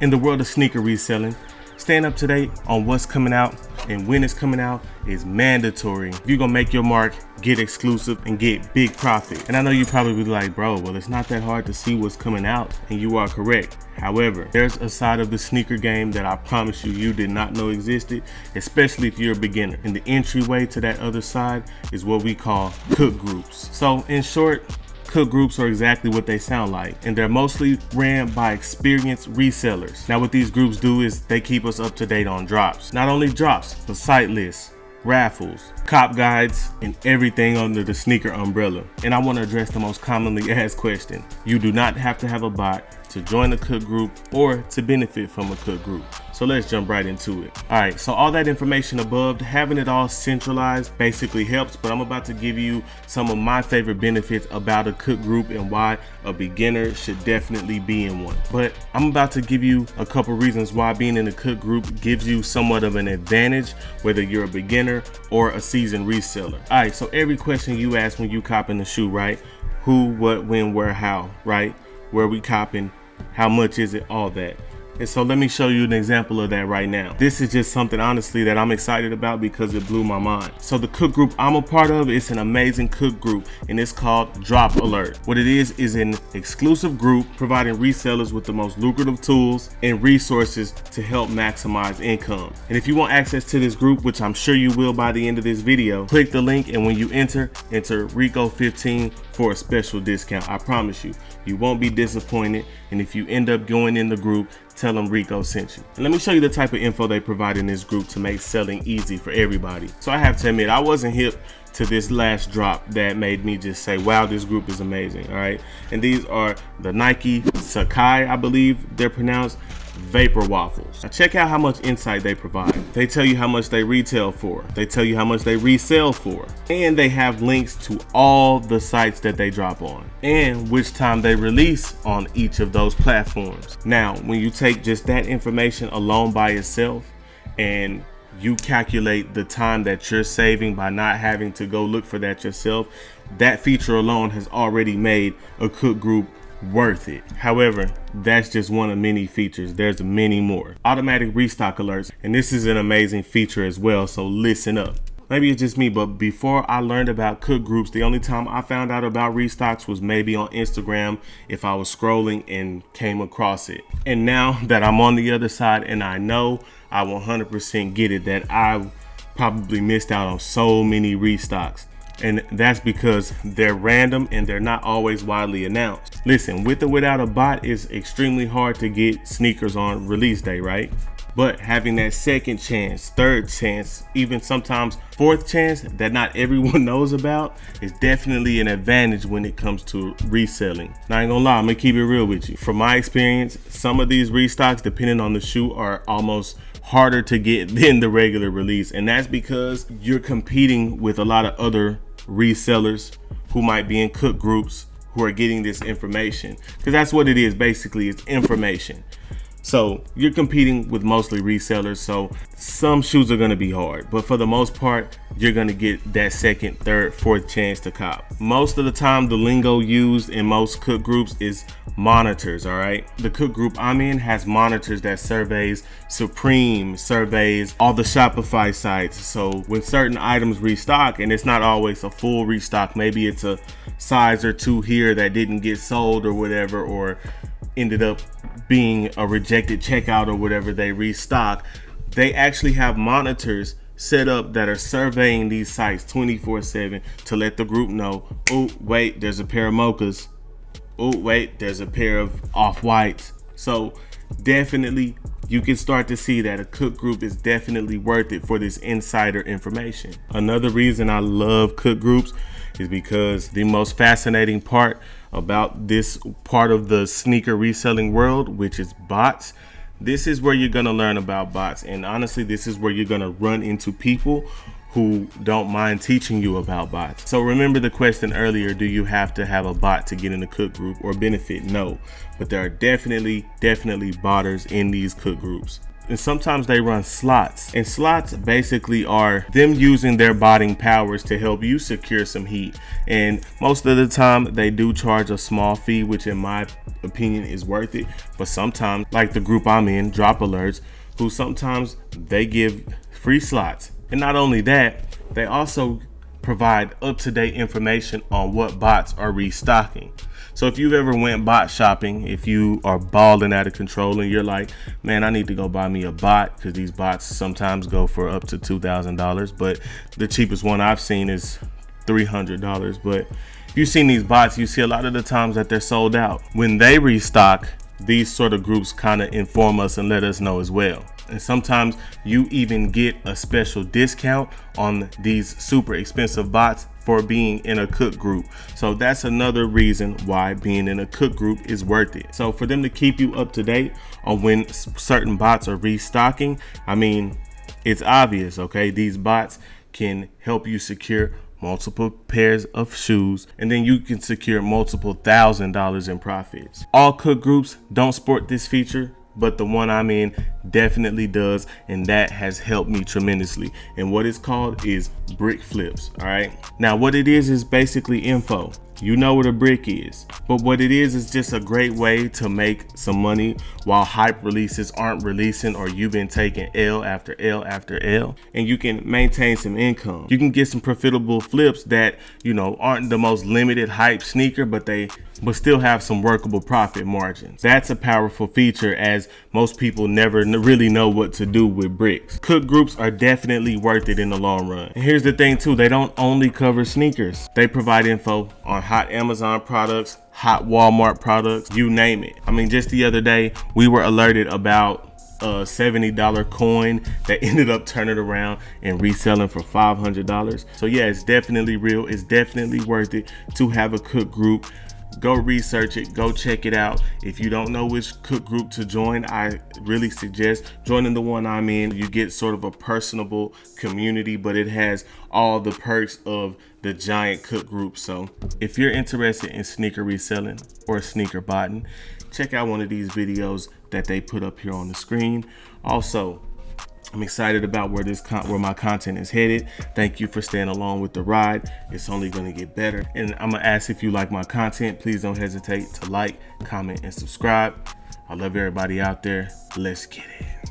In the world of sneaker reselling, staying up to date on what's coming out and when it's coming out is mandatory. If you're gonna make your mark, get exclusive, and get big profit. And I know you probably be like, bro, well, it's not that hard to see what's coming out, and you are correct. However, there's a side of the sneaker game that I promise you did not know existed, especially if you're a beginner. And the entryway to that other side is what we call cook groups. So in short, cook groups are exactly what they sound like, and they're mostly ran by experienced resellers. Now what these groups do is they keep us up to date on drops. Not only drops, but site lists, raffles, cop guides, and everything under the sneaker umbrella. And I want to address the most commonly asked question. You do not have to have a bot to join a cook group or to benefit from a cook group. So let's jump right into it. All right, so all that information above, having it all centralized basically helps, but I'm about to give you some of my favorite benefits about a cook group and why a beginner should definitely be in one. But I'm about to give you a couple reasons why being in a cook group gives you somewhat of an advantage, whether you're a beginner or a seasoned reseller. All right, so every question you ask when you copping the shoe, right? Who, what, when, where, how, right? Where we copping? How much is it? All that. And so let me show you an example of that right now. This is just something honestly that I'm excited about because it blew my mind. So the cook group I'm a part of, it's an amazing cook group, and it's called Drop Alert. What it is an exclusive group providing resellers with the most lucrative tools and resources to help maximize income. And if you want access to this group, which I'm sure you will by the end of this video, click the link, and when you enter Rico 15 for a special discount. I promise you, you won't be disappointed. And if you end up going in the group, tell them Rico sent you. And let me show you the type of info they provide in this group to make selling easy for everybody. So I have to admit, I wasn't hip to this last drop that made me just say, wow, this group is amazing. All right, and these are the Nike Sakai, I believe they're pronounced, vapor waffles. Now check out how much insight they provide. They tell you how much they retail for, they tell you how much they resell for, and they have links to all the sites that they drop on and which time they release on each of those platforms. Now when you take just that information alone by itself and you calculate the time that you're saving by not having to go look for that yourself, that feature alone has already made a cook group worth it. However, that's just one of many features. There's many more. Automatic restock alerts, and this is an amazing feature as well, so listen up. Maybe it's just me, but before I learned about cook groups, the only time I found out about restocks was maybe on Instagram if I was scrolling and came across it. And now that I'm on the other side and I know, I 100% get it that I probably missed out on so many restocks. And that's because they're random and they're not always widely announced. Listen, with or without a bot, it's extremely hard to get sneakers on release day, right? But having that second chance, third chance, even sometimes fourth chance that not everyone knows about is definitely an advantage when it comes to reselling. Now, I ain't gonna lie, I'm gonna keep it real with you. From my experience, some of these restocks, depending on the shoe, are almost harder to get than the regular release. And that's because you're competing with a lot of other resellers who might be in cook groups who are getting this information, because that's what it is. Basically, it's information. So you're competing with mostly resellers, so some shoes are going to be hard, but for the most part you're going to get that second, third, fourth chance to cop. Most of the time the lingo used in most cook groups is monitors. All right, the cook group I'm in has monitors that surveys Supreme, surveys all the Shopify sites. So when certain items restock, and it's not always a full restock, maybe it's a size or two here that didn't get sold or whatever, or ended up being a rejected checkout or whatever, they restock. They actually have monitors set up that are surveying these sites 24/7 to let the group know, oh wait, there's a pair of mochas, oh wait, there's a pair of off-whites. So definitely you can start to see that a cook group is definitely worth it for this insider information. Another reason I love cook groups is because the most fascinating part about this part of the sneaker reselling world, which is bots, this is where you're going to learn about bots. And honestly, this is where you're going to run into people who don't mind teaching you about bots. So remember the question earlier, do you have to have a bot to get in a cook group or benefit? No, but there are definitely botters in these cook groups. And sometimes they run slots, and slots basically are them using their botting powers to help you secure some heat. And most of the time they do charge a small fee, which in my opinion is worth it. But sometimes, like the group I'm in, Drop Alerts, who sometimes they give free slots. And not only that, they also provide up-to-date information on what bots are restocking. So if you've ever went bot shopping, if you are balling out of control and you're like, man, I need to go buy me a bot, because these bots sometimes go for up to $2,000, but the cheapest one I've seen is $300. But if you've seen these bots, you see a lot of the times that they're sold out. When they restock, these sort of groups kind of inform us and let us know as well. And sometimes you even get a special discount on these super expensive bots for being in a cook group. So that's another reason why being in a cook group is worth it. So for them to keep you up to date on when certain bots are restocking, I mean, it's obvious, okay? These bots can help you secure multiple pairs of shoes, and then you can secure multiple $1,000s in profits. All cook groups don't sport this feature, but the one I'm in definitely does, and that has helped me tremendously. And what it's called is brick flips. All right, now what it is basically info. You know what a brick is, but what it is just a great way to make some money while hype releases aren't releasing, or you've been taking L after L after L, and you can maintain some income. You can get some profitable flips that, you know, aren't the most limited hype sneaker, but still have some workable profit margins. That's a powerful feature, as most people never really know what to do with bricks. Cook groups are definitely worth it in the long run. And here's the thing too, they don't only cover sneakers. They provide info on hot Amazon products, hot Walmart products, you name it. I mean, just the other day, we were alerted about a $70 coin that ended up turning around and reselling for $500. So yeah, it's definitely real. It's definitely worth it to have a cook group. Go research it, go check it out. If you don't know which cook group to join, I really suggest joining the one I'm in. You get sort of a personable community, but it has all the perks of the giant cook group. So if you're interested in sneaker reselling or sneaker botting, check out one of these videos that they put up here on the screen. Also, I'm excited about where my content is headed. Thank you for staying along with the ride. It's only going to get better. And I'm gonna ask, if you like my content, please don't hesitate to like, comment, and subscribe. I love everybody out there. Let's get it.